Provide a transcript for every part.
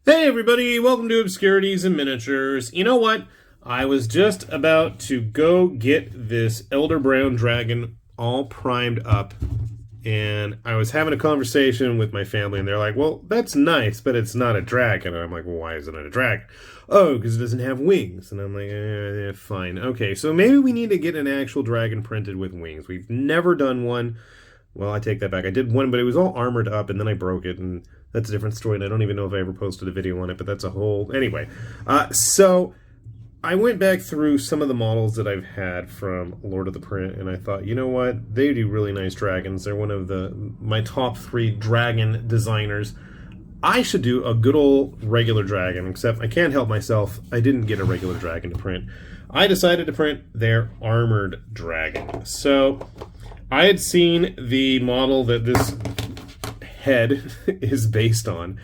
Hey everybody, welcome to Obscurities and Miniatures. You know what? I was just about to go get this Elder Brown Dragon all primed up, and I was having a conversation with my family, and they're like, well, that's nice, but it's not a dragon. And I'm like, well, why isn't it a dragon? Oh, because it doesn't have wings. And I'm like, fine. Okay, so maybe we need to get an actual dragon printed with wings. We've never done one. Well, I take that back. I did one, but it was all armored up, and then I broke it, and that's a different story, and I don't even know if I ever posted a video on it, but that's a whole... Anyway, so I went back through some of the models that I've had from Lord of the Print, and I thought, you know what? They do really nice dragons. They're one of my top 3 dragon designers. I should do a good old regular dragon, except I can't help myself. I didn't get a regular dragon to print. I decided to print their armored dragon. So I had seen the model that this head is based on,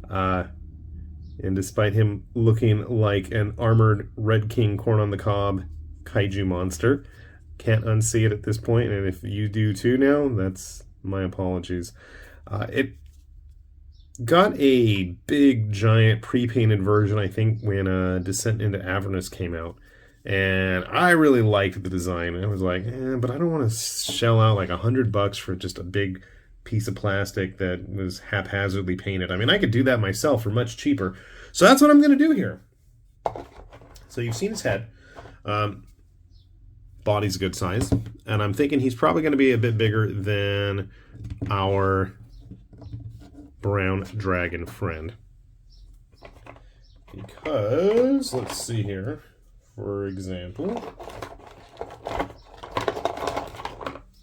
and despite him looking like an armored Red King corn on the cob kaiju monster, can't unsee it at this point, and if you do too now, that's my apologies. It got a big giant pre-painted version, I think, when Descent into Avernus came out, and I really liked the design. I was like, but I don't want to shell out like $100 for just a big piece of plastic that was haphazardly painted. I mean, I could do that myself for much cheaper. So that's what I'm going to do here. So you've seen his head. Body's a good size. And I'm thinking he's probably going to be a bit bigger than our brown dragon friend. Because, let's see here. For example,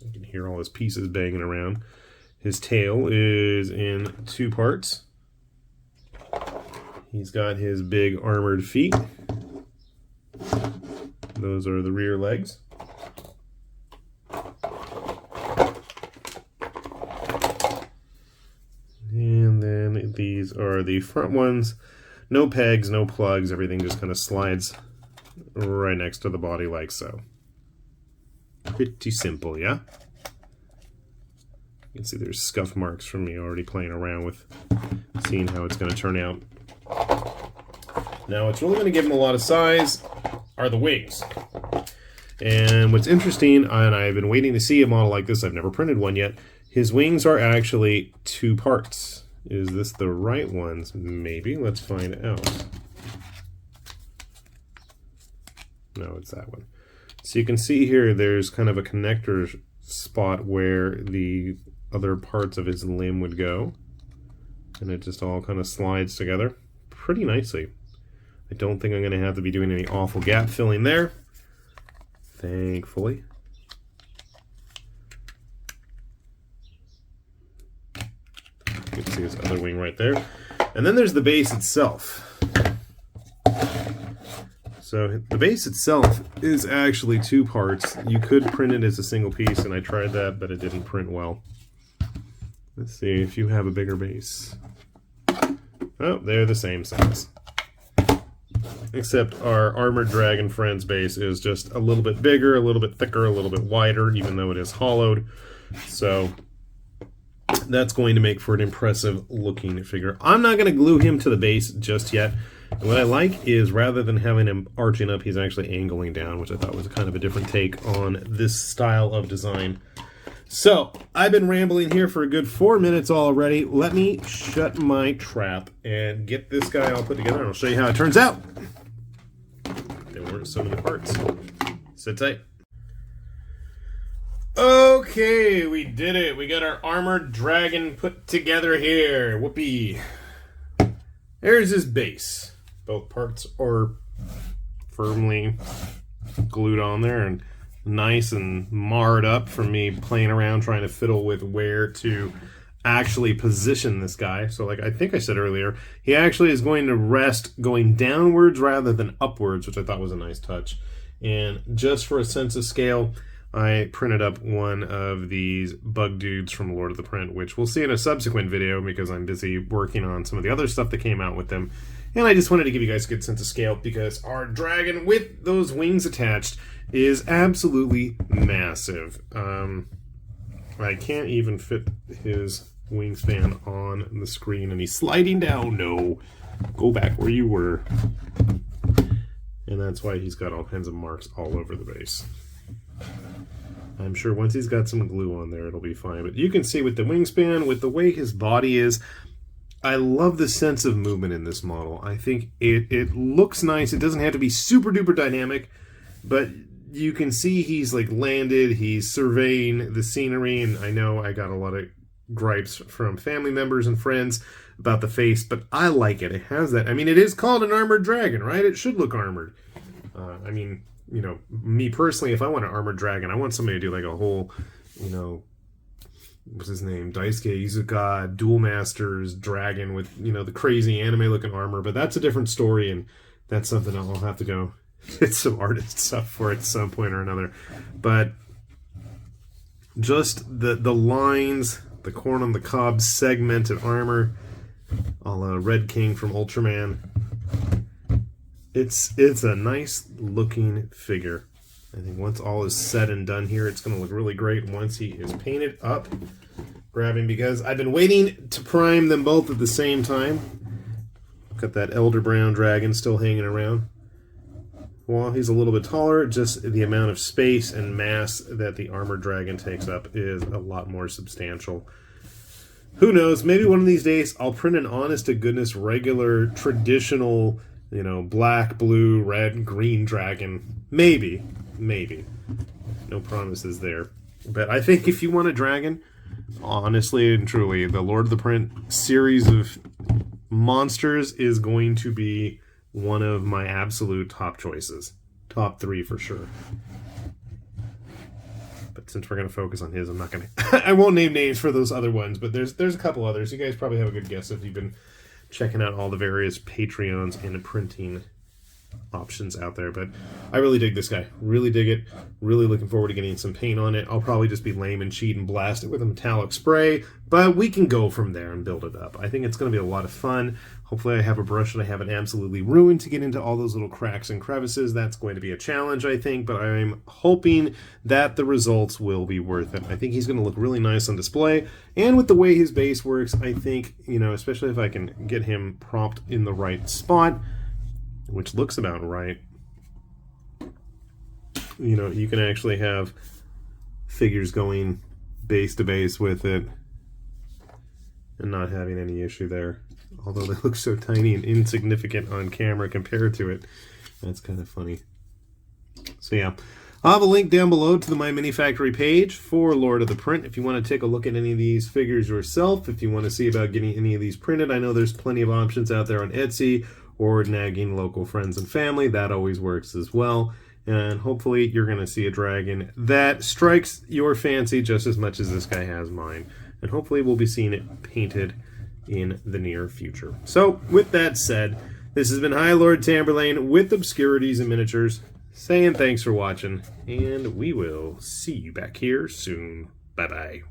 you can hear all his pieces banging around. His tail is in 2 parts. He's got his big armored feet. Those are the rear legs. And then these are the front ones. No pegs, no plugs. Everything just kind of slides right next to the body like so. Pretty simple, yeah? You can see there's scuff marks from me already playing around with seeing how it's going to turn out. Now, what's really going to give him a lot of size are the wings. And what's interesting, and I've been waiting to see a model like this, I've never printed one yet, his wings are actually 2 parts. Is this the right ones? Maybe. Let's find out. No, it's that one. So you can see here there's kind of a connector spot where the other parts of his limb would go, and it just all kind of slides together pretty nicely. I don't think I'm going to have to be doing any awful gap filling there, thankfully. You can see his other wing right there, and then there's the base itself. So the base itself is actually 2 parts. You could print it as a single piece, and I tried that, but it didn't print well. Let's see if you have a bigger base. Oh, they're the same size. Except our Armored Dragon friend's base is just a little bit bigger, a little bit thicker, a little bit wider, even though it is hollowed. So that's going to make for an impressive looking figure. I'm not going to glue him to the base just yet. And what I like is rather than having him arching up, he's actually angling down, which I thought was kind of a different take on this style of design. So, I've been rambling here for a good 4 minutes already. Let me shut my trap and get this guy all put together, and I'll show you how it turns out. There weren't so many parts. Sit tight. Okay, we did it. We got our armored dragon put together here. Whoopee. There's his base. Both parts are firmly glued on there and nice and marred up from me playing around trying to fiddle with where to actually position this guy. So like I think I said earlier, he actually is going to rest going downwards rather than upwards, which I thought was a nice touch. And just for a sense of scale, I printed up one of these bug dudes from Lord of the Print, which we'll see in a subsequent video because I'm busy working on some of the other stuff that came out with them. And I just wanted to give you guys a good sense of scale because our dragon with those wings attached is absolutely massive. I can't even fit his wingspan on the screen, and he's sliding down. No. Go back where you were. And that's why he's got all kinds of marks all over the base. I'm sure once he's got some glue on there, it'll be fine. But you can see with the wingspan, with the way his body is, I love the sense of movement in this model. I think it looks nice. It doesn't have to be super duper dynamic, but you can see he's like landed, he's surveying the scenery, and I know I got a lot of gripes from family members and friends about the face, but I like it. It has that. I mean, it is called an armored dragon, right? It should look armored. I mean, you know, me personally, if I want an armored dragon, I want somebody to do like a whole, you know, what's his name? Daisuke Izuka, Duel Masters dragon with, you know, the crazy anime-looking armor. But that's a different story, and that's something I'll have to go get some artist stuff for at some point or another. But just the lines, the corn on the cob segmented armor, a la Red King from Ultraman. It's a nice looking figure. I think once all is said and done here, it's going to look really great once he is painted up. Grabbing, because I've been waiting to prime them both at the same time. Got that Elder Brown dragon still hanging around. While he's a little bit taller, just the amount of space and mass that the armored dragon takes up is a lot more substantial. Who knows, maybe one of these days I'll print an honest-to-goodness, regular, traditional, you know, black, blue, red, green dragon. Maybe. No promises there. But I think if you want a dragon, honestly and truly, the Lord of the Print series of monsters is going to be one of my absolute top choices. Top 3 for sure. But since we're going to focus on his, I'm not going to... I won't name names for those other ones, but there's a couple others. You guys probably have a good guess if you've been checking out all the various Patreons and printing options out there. But I really dig this guy. Really dig it. Really looking forward to getting some paint on it. I'll probably just be lame and cheat and blast it with a metallic spray, but we can go from there and build it up. I think it's going to be a lot of fun. Hopefully I have a brush that I haven't absolutely ruined to get into all those little cracks and crevices. That's going to be a challenge, I think, but I'm hoping that the results will be worth it. I think he's going to look really nice on display, and with the way his base works, I think, you know, especially if I can get him propped in the right spot, which looks about right, you know, you can actually have figures going base to base with it and not having any issue there. Although they look so tiny and insignificant on camera compared to it. That's kind of funny. So yeah, I'll have a link down below to the My Mini Factory page for Lord of the Print if you want to take a look at any of these figures yourself, if you want to see about getting any of these printed. I know there's plenty of options out there on Etsy or nagging local friends and family. That always works as well. And hopefully you're going to see a dragon that strikes your fancy just as much as this guy has mine. And hopefully we'll be seeing it painted in the near future. So, with that said, this has been High Lord Tamberlane with Obscurities and Miniatures, saying thanks for watching, and we will see you back here soon. Bye-bye.